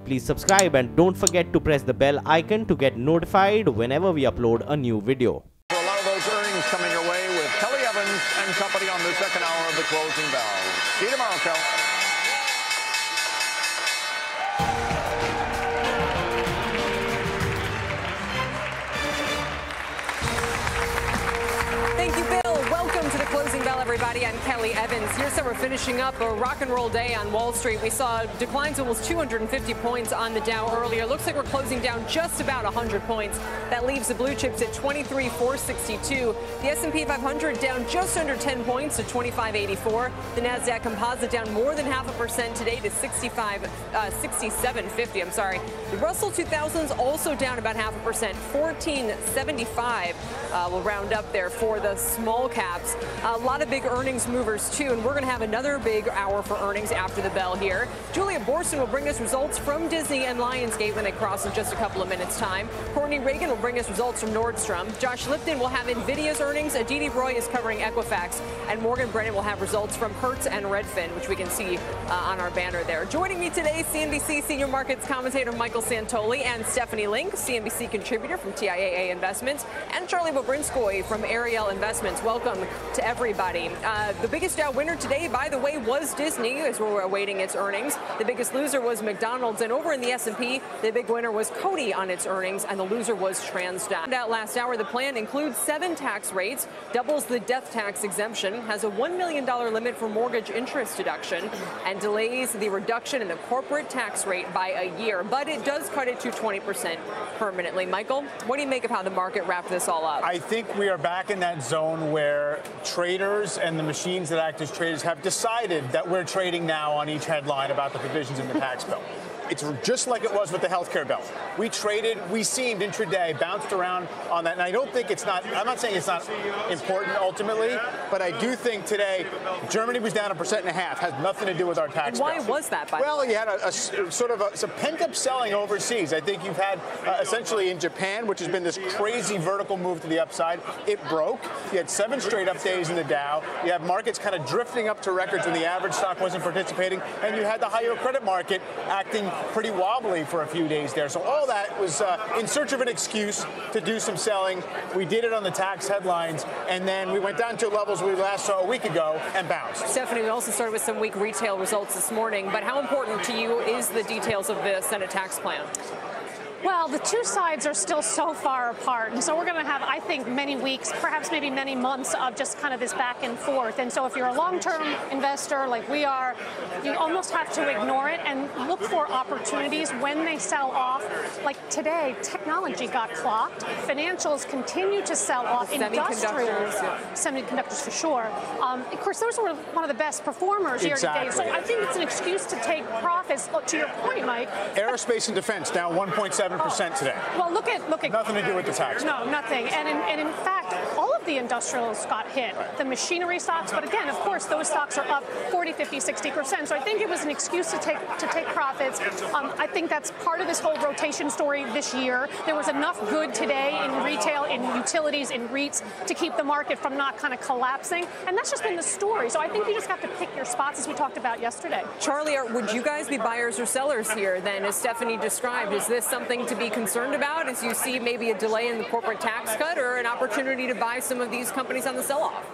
Please subscribe and don't forget to press the bell icon to get notified whenever we upload a new video. A lot of those earnings coming your way with Kelly Evans and company on the second hour of the closing bell. See you tomorrow, Kel. Thank you, Bill. Welcome to the closing bell, everybody. I'm Kelly Evans. Here's how we're finishing up a rock and roll day on Wall Street. We saw declines of almost 250 points on the Dow earlier. Looks like we're closing down just about 100 points. That leaves the blue chips at 23,462. The S&P 500 down just under 10 points to 2584. The Nasdaq Composite down more than 0.5% today to 6750. I'm sorry. The Russell 2000's also down about 0.5%, 1475. We'll round up there for the small caps. A lot of big earnings movers, too, and we're going to have another big hour for earnings after the bell here. Julia Borson will bring us results from Disney and Lionsgate when they cross in just a couple of minutes' time. Courtney Reagan will bring us results from Nordstrom. Josh Lipton will have NVIDIA's earnings. Aditi Roy is covering Equifax. And Morgan Brennan will have results from Hertz and Redfin, which we can see on our banner there. Joining me today, CNBC senior markets commentator Michael Santoli and Stephanie Link, CNBC contributor from TIAA Investments, and Charlie Bobrinskoy from Ariel Investments. Welcome to everybody. The biggest Dow winner today, by the way, was Disney, as we're awaiting its earnings. The biggest loser was McDonald's, and over in the S&P, the big winner was Coty on its earnings, and the loser was TransDigm. Out last hour, the plan includes 7 tax rates, doubles the death tax exemption, has a $1 million limit for mortgage interest deduction, and delays the reduction in the corporate tax rate by a year, but it does cut it to 20% permanently. Michael, what do you make of how the market wrapped this all up? I think we are back in that zone where traders and the machines that act as traders have decided that we're trading now on each headline about the provisions in the tax bill. It's just like it was with the healthcare bill. We traded, we seemed intraday, bounced around on that. And I don't think it's not, I'm not saying it's not important ultimately, but I do think today Germany was down 1.5%, has nothing to do with our tax bill. Why was that, by the way? Well, you had a sort of some pent-up selling overseas. I think you've had essentially in Japan, which has been this crazy vertical move to the upside. It broke. You had 7 straight up days in the Dow. You have markets kind of drifting up to records when the average stock wasn't participating. And you had the higher credit market acting pretty wobbly for a few days there. So all that was in search of an excuse to do some selling. We did it on the tax headlines, and then we went down to levels we last saw a week ago and bounced. Stephanie, we also started with some weak retail results this morning, but how important to you is the details of the Senate tax plan? Well, the two sides are still so far apart, and so we're going to have, I think, many weeks, perhaps maybe many months of just kind of this back and forth. And so if you're a long-term investor like we are, you almost have to ignore it and look for opportunities when they sell off. Like today, technology got clocked. Financials continue to sell off. Industrials, semiconductors for sure. Of course, those were one of the best performers here today. So I think it's an excuse to take profits. Look, to your point, Mike. Aerospace and defense down 1.7%. Today. Well, look at nothing to do with the tax. No, nothing. And in fact, all of the industrials got hit. The machinery stocks, but again, of course, those stocks are up 40, 50, 60%. So I think it was an excuse to take profits. I think that's part of this whole rotation story this year. There was enough good today in retail, in utilities, in REITs to keep the market from not kind of collapsing, and that's just been the story. So I think you just have to pick your spots, as we talked about yesterday. Charlie, would you guys be buyers or sellers here then, as Stephanie described? Is this something to be concerned about as you see maybe a delay in the corporate tax cut, or an opportunity to buy some of these companies on the sell-off?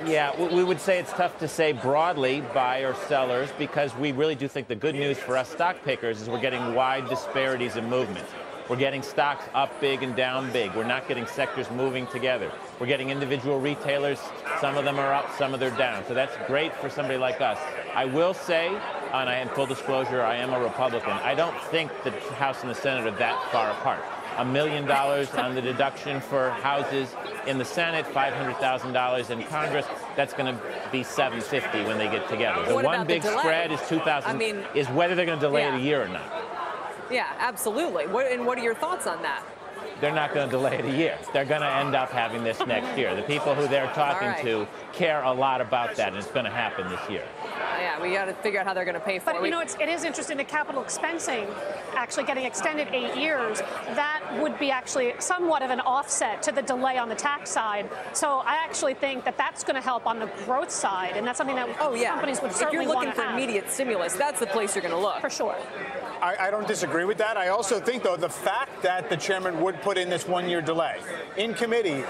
Yeah, we would say it's tough to say broadly buy or sellers, because we really do think the good news for us stock pickers is we're getting wide disparities in movement. We're getting stocks up big and down big. We're not getting sectors moving together. We're getting individual retailers. Some of them are up, some of them are down. So that's great for somebody like us. I will say, and I am full disclosure, I am a Republican. I don't think the House and the Senate are that far apart. $1 million on the deduction for houses in the Senate, $500,000 in Congress. That's going to be $750 when they get together. The one big spread is $2,000. Is whether they're going to delay it a year or not. Yeah, absolutely. What are your thoughts on that? They're not going to delay it a year. They're going to end up having this next year. The people who they're talking to care a lot about that, and it's going to happen this year. Yeah, we got to figure out how they're going to pay for it. But, you know, it is interesting, the capital expensing actually getting extended 8 years. That would be actually somewhat of an offset to the delay on the tax side. So I actually think that that's going to help on the growth side, and that's something that companies would certainly want to have. If you're looking for immediate stimulus, that's the place you're going to look. For sure. I don't disagree with that. I also think, though, the fact that the chairman would put in this one-year delay in committee,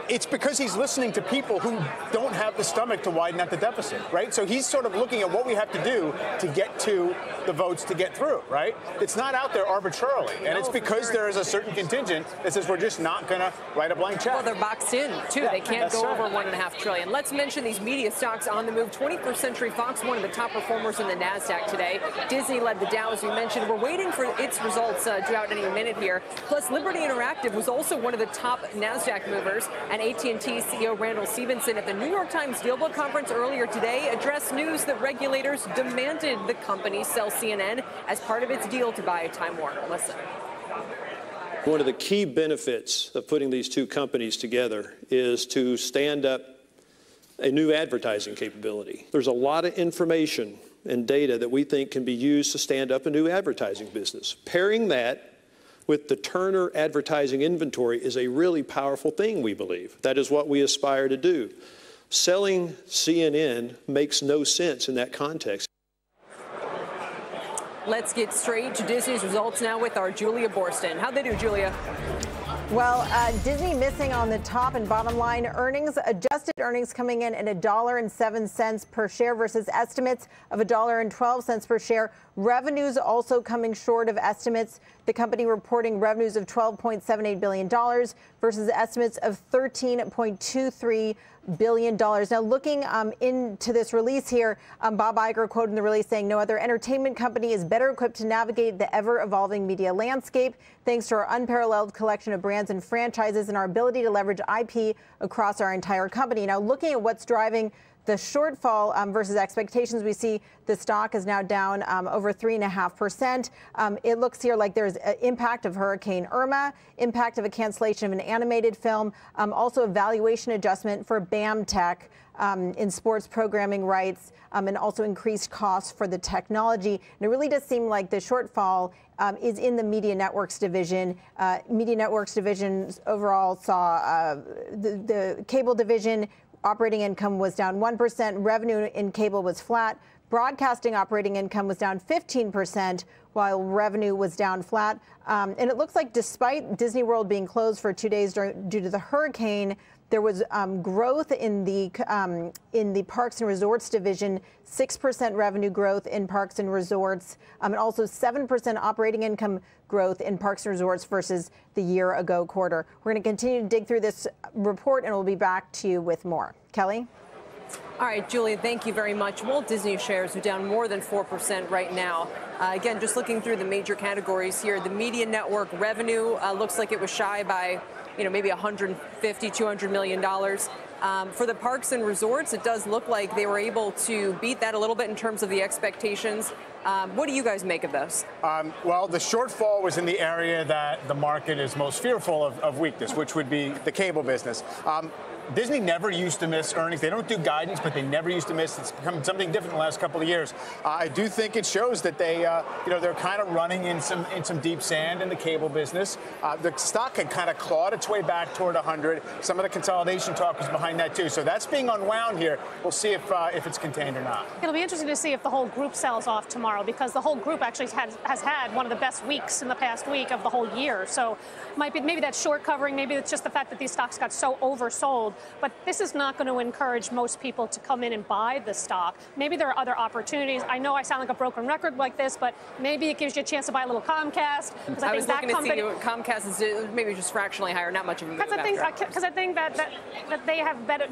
it's because he's listening to people who don't have the stomach to widen out the deficit, right? So he's sort of looking at what we have to do to get to the votes to get through, right? It's not out there arbitrarily, and it's because there is a certain contingent that says we're just not going to write a blank check. Well, they're boxed in, too. Yeah, they can't go right. over $1.5 trillion. Let's mention these media stocks on the move. 21st Century Fox, one of the top performers in the NASDAQ today. Disney led the Dow, as we mentioned. We're waiting for its results due out any minute here. Plus, Liberty Interactive was also one of the top NASDAQ movers, and AT&T CEO Randall Stevenson at the New York Times Dealbook Conference earlier today addressed news that regulators demanded the company sell CNN as part of its deal to buy Time Warner. Listen. One of the key benefits of putting these two companies together is to stand up a new advertising capability. There's a lot of information and data that we think can be used to stand up a new advertising business. Pairing that with the Turner advertising inventory is a really powerful thing, we believe. That is what we aspire to do. Selling CNN makes no sense in that context. Let's get straight to Disney's results now with our Julia Borston. How'd they do, Julia? Well, Disney missing on the top and bottom line earnings. Adjusted earnings coming in at $1.07 per share versus estimates of $1.12 per share. Revenues also coming short of estimates. The company reporting revenues of $12.78 billion versus estimates of $13.23 billion. Now, looking into this release here, Bob Iger quoted in the release saying, "No other entertainment company is better equipped to navigate the ever-evolving media landscape, thanks to our unparalleled collection of brands and franchises and our ability to leverage IP across our entire company." Now, looking at what's driving the shortfall versus expectations, we see the stock is now down over 3.5%. It looks here like there's an impact of Hurricane Irma, impact of a cancellation of an animated film, also a valuation adjustment for BAMTech in sports programming rights, and also increased costs for the technology. And it really does seem like the shortfall is in the Media Networks division. Media Networks division overall saw the cable division operating income was down 1%. Revenue in cable was flat. Broadcasting operating income was down 15%, while revenue was down flat. And it looks like despite Disney World being closed for 2 days due to the hurricane, there was growth in the Parks and Resorts division, 6% revenue growth in Parks and Resorts, and also 7% operating income growth in Parks and Resorts versus the year-ago quarter. We're going to continue to dig through this report, and we'll be back to you with more. Kelly? All right, Julia, thank you very much. Walt Disney shares are down more than 4% right now. Again, just looking through the major categories here, the Media Network revenue looks like it was shy by maybe $150, $200 million. For the Parks and Resorts, it does look like they were able to beat that a little bit in terms of the expectations. What do you guys make of this? Well, the shortfall was in the area that the market is most fearful of weakness, which would be the cable business. Disney never used to miss earnings. They don't do guidance, but they never used to miss. It's become something different in the last couple of years. I do think it shows that they, they're kind of running in some deep sand in the cable business. The stock had kind of clawed its way back toward 100. Some of the consolidation talk was behind that too. So that's being unwound here. We'll see if it's contained or not. It'll be interesting to see if the whole group sells off tomorrow, because the whole group actually has had one of the best weeks in the past week of the whole year. So maybe that's short covering. Maybe it's just the fact that these stocks got so oversold. But this is not going to encourage most people to come in and buy the stock. Maybe there are other opportunities. I know I sound like a broken record like this, but maybe it gives you a chance to buy a little Comcast. I was looking to see Comcast is maybe just fractionally higher, not much of a move. Because I think that they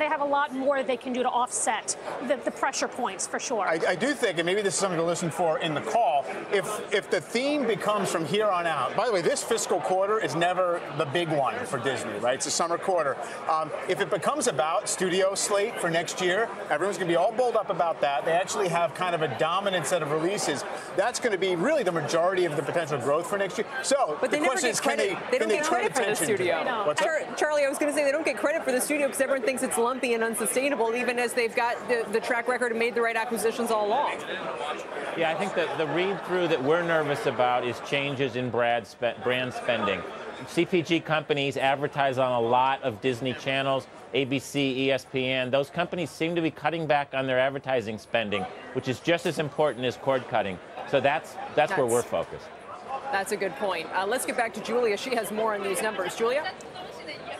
have a lot more that they can do to offset the pressure points for sure. I do think, and maybe this is something to listen for in the call, if the theme becomes from here on out. By the way, this fiscal quarter is never the big one for Disney, right? It's a summer quarter. If it becomes about studio slate for next year, everyone's going to be all bowled up about that. They actually have kind of a dominant set of releases. That's going to be really the majority of the potential growth for next year. So but the question is, can they don't get credit for the studio? Charlie, I was going to say they don't get credit for the studio because everyone thinks it's lumpy and unsustainable, even as they've got the track record and made the right acquisitions all along. Yeah, I think that the read-through that we're nervous about is changes in brand spending. CPG companies advertise on a lot of Disney channels, ABC, ESPN. Those companies seem to be cutting back on their advertising spending, which is just as important as cord cutting. So that's where we're focused. That's a good point. Let's get back to Julia. She has more on these numbers. Julia?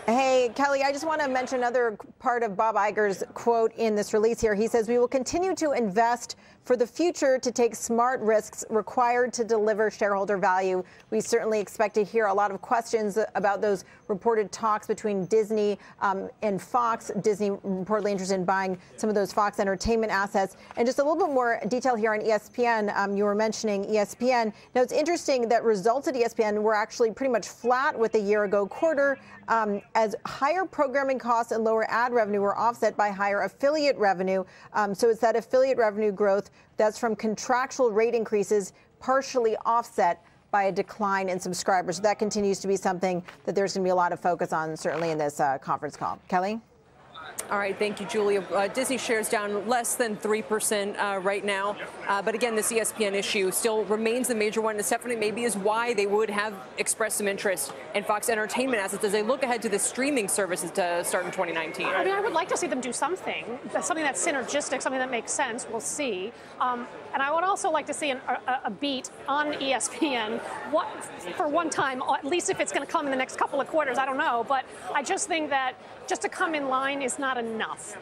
Hey, Kelly, I just want to mention another part of Bob Iger's quote in this release here. He says, "We will continue to invest for the future to take smart risks required to deliver shareholder value." We certainly expect to hear a lot of questions about those reported talks between Disney and Fox. Disney reportedly interested in buying some of those Fox Entertainment assets. And just a little bit more detail here on ESPN. You were mentioning ESPN. Now, it's interesting that results at ESPN were actually pretty much flat with the year-ago quarter, as higher programming costs and lower ad revenue were offset by higher affiliate revenue. So it's that affiliate revenue growth that's from contractual rate increases, partially offset by a decline in subscribers. So that continues to be something that there's going to be a lot of focus on, certainly in this conference call. Kelly? All right, thank you, Julia. Disney shares down less than 3% right now. But again, this ESPN issue still remains the major one. And Stephanie, maybe is why they would have expressed some interest in Fox Entertainment assets as they look ahead to the streaming services to start in 2019. I mean, I would like to see them do something that's synergistic, something that makes sense. We'll see. And I would also like to see a beat on ESPN for one time, at least if it's going to come in the next couple of quarters. I don't know. But I just think that just to come in line is not enough,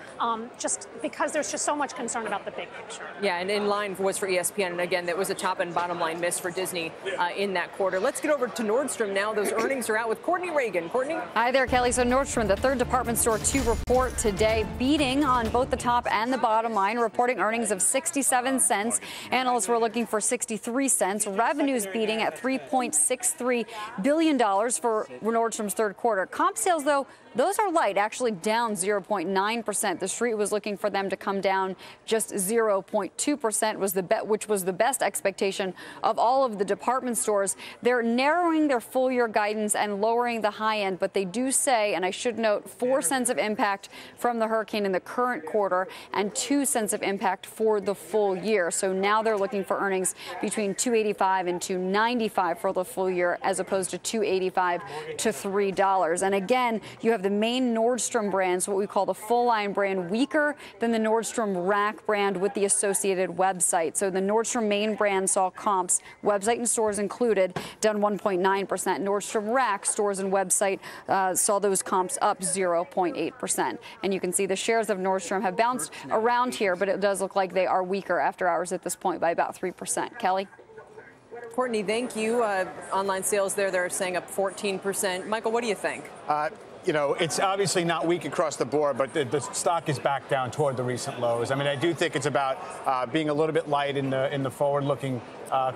just because there's just so much concern about the big picture. Yeah, and in line was for ESPN. And again, that was a top and bottom line miss for Disney in that quarter. Let's get over to Nordstrom now. Those earnings are out with Courtney Reagan. Courtney? Hi there, Kelly. So Nordstrom, the third department store to report today, beating on both the top and the bottom line, reporting earnings of 67 cents. Analysts were looking for 63 cents. Revenues beating at $3.63 billion for Nordstrom's third quarter. Comp sales, though, those are light, actually down 0.9%. The street was looking for them to come down just 0.2%, which was the best expectation of all of the department stores. They're narrowing their full year guidance and lowering the high end, but they do say, and I should note, 4 cents of impact from the hurricane in the current quarter and 2 cents of impact for the full year. So now they're looking for earnings between $2.85 and $2.95 for the full year, as opposed to $2.85 to $3. And again, you have the main Nordstrom brands, what we call the full line brand, weaker than the Nordstrom Rack brand with the associated website. So the Nordstrom main brand saw comps, website and stores included, down 1.9%. Nordstrom Rack stores and website saw those comps up 0.8%. And you can see the shares of Nordstrom have bounced around here, but it does look like they are weaker after hours at this point by about 3%. Kelly? Courtney, thank you. Online sales there, they're saying up 14%. Michael, what do you think? You know, it's obviously not weak across the board, but the stock is back down toward the recent lows. I mean, I do think it's about being a little bit light in the forward-looking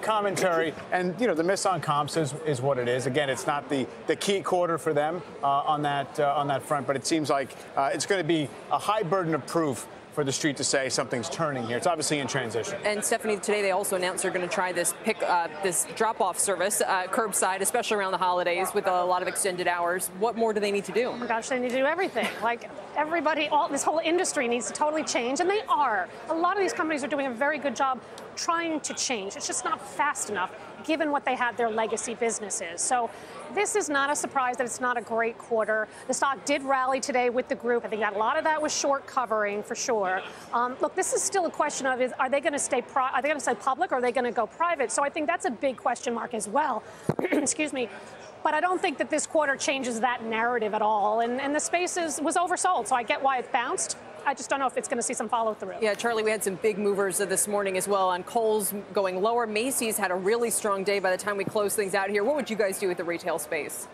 commentary, and you know, the miss on comps is what it is. Again, it's not the key quarter for them on that front, but it seems like it's going to be a high burden of proof for the street to say something's turning here. It's obviously in transition. And Stephanie, today they also announced they're going to try this this drop-off service, curbside, especially around the holidays with a lot of extended hours. What more do they need to do? Oh my gosh, they need to do everything. Like everybody, this whole industry needs to totally change, and they are. A lot of these companies are doing a very good job trying to change. It's just not fast enough, given what they had their legacy businesses. So this is not a surprise that it's not a great quarter. The stock did rally today with the group. I think that a lot of that was short covering for sure. Look, this is still a question of are they going to stay public, or are they going to go private? So I think that's a big question mark as well. Excuse me. But I don't think that this quarter changes that narrative at all. And the space was oversold, so I get why it bounced. I just don't know if it's going to see some follow-through. Yeah, Charlie, we had some big movers this morning as well on Kohl's going lower. Macy's had a really strong day by the time we close things out here. What would you guys do with the retail space?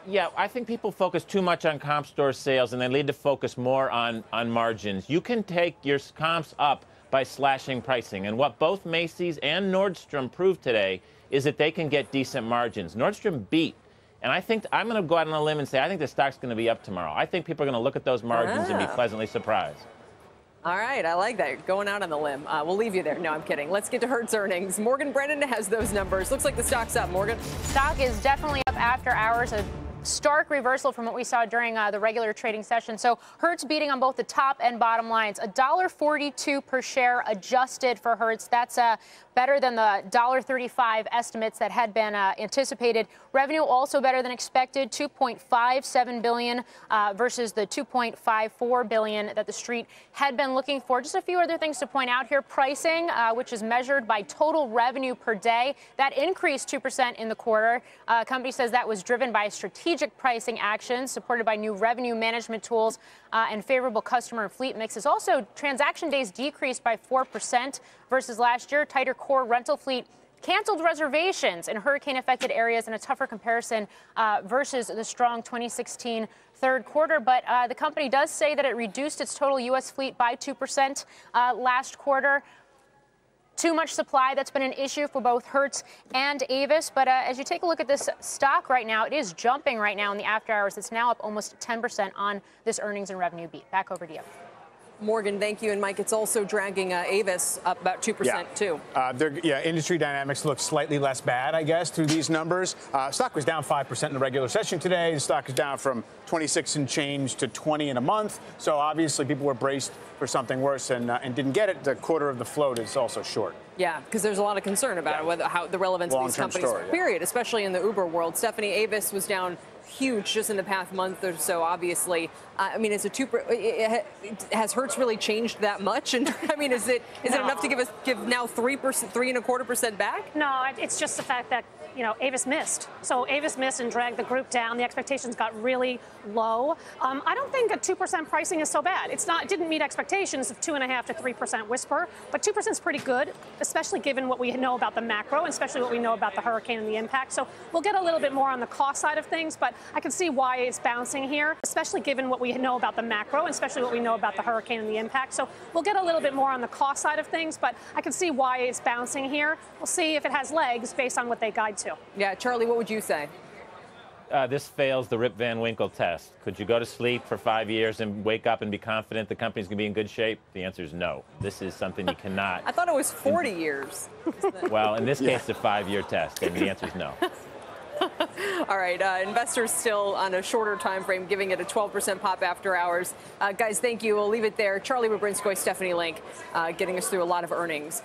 Yeah, I think people focus too much on comp store sales, and they need to focus more on margins. You can take your comps up by slashing pricing. And what both Macy's and Nordstrom proved today is that they can get decent margins. Nordstrom beat. And I think I'm going to go out on a limb and say I think the stock's going to be up tomorrow. I think people are going to look at those margins and be pleasantly surprised. All right, I like that. Going out on the limb. We'll leave you there. No, I'm kidding. Let's get to Hertz earnings. Morgan Brennan has those numbers. Looks like the stock's up. Morgan? Stock is definitely up after hours. A stark reversal from what we saw during the regular trading session. So Hertz beating on both the top and bottom lines. $1.42 per share adjusted for Hertz. That's better than the $1.35 estimates that had been anticipated. Revenue also better than expected, $2.57 billion versus the $2.54 billion that the street had been looking for. Just a few other things to point out here. Pricing, which is measured by total revenue per day, that increased 2% in the quarter. Company says that was driven by strategic pricing actions supported by new revenue management tools and favorable customer and fleet mixes. Also, transaction days decreased by 4% versus last year. Tighter core rental fleet canceled reservations in hurricane-affected areas in a tougher comparison versus the strong 2016 third quarter. But the company does say that it reduced its total U.S. fleet by 2% last quarter. Too much supply, that's been an issue for both Hertz and Avis. But as you take a look at this stock right now, it is jumping right now in the after hours. It's now up almost 10% on this earnings and revenue beat. Back over to you. Morgan, thank you. And Mike, it's also dragging Avis up about 2% too. Industry dynamics look slightly less bad, I guess, through these numbers. Stock was down 5% in the regular session today. The stock is down from 26 and change to 20 in a month. So obviously people were braced for something worse and didn't get it. The quarter of the float is also short. Yeah, because there's a lot of concern about how the relevance of these companies, period, especially in the Uber world. Stephanie, Avis was down huge just in the past month or so, obviously. I mean, has Hertz really changed that much? And I mean, is it enough to give now 3.25% back? No, it's just the fact that, you know, Avis missed. So Avis missed and dragged the group down. The expectations got really low. I don't think a 2% pricing is so bad. It didn't meet expectations of 2.5 to 3% whisper, but 2% is pretty good, especially given what we know about the macro, and especially what we know about the hurricane and the impact. So we'll get a little bit more on the cost side of things, but I can see why it's bouncing here, especially given what we know about the macro, and especially what we know about the hurricane and the impact. So we'll get a little bit more on the cost side of things, but I can see why it's bouncing here. We'll see if it has legs based on what they guide to. Yeah, Charlie, what would you say? This fails the Rip Van Winkle test. Could you go to sleep for 5 years and wake up and be confident the company's going to be in good shape? The answer is no. This is something you cannot. I thought it was 40 years. Well, in this case, it's a 5-year test, and the answer is no. All right, investors still on a shorter time frame, giving it a 12% pop after hours. Guys, thank you. We'll leave it there. Charlie Babrinskoy, Stephanie Link, getting us through a lot of earnings.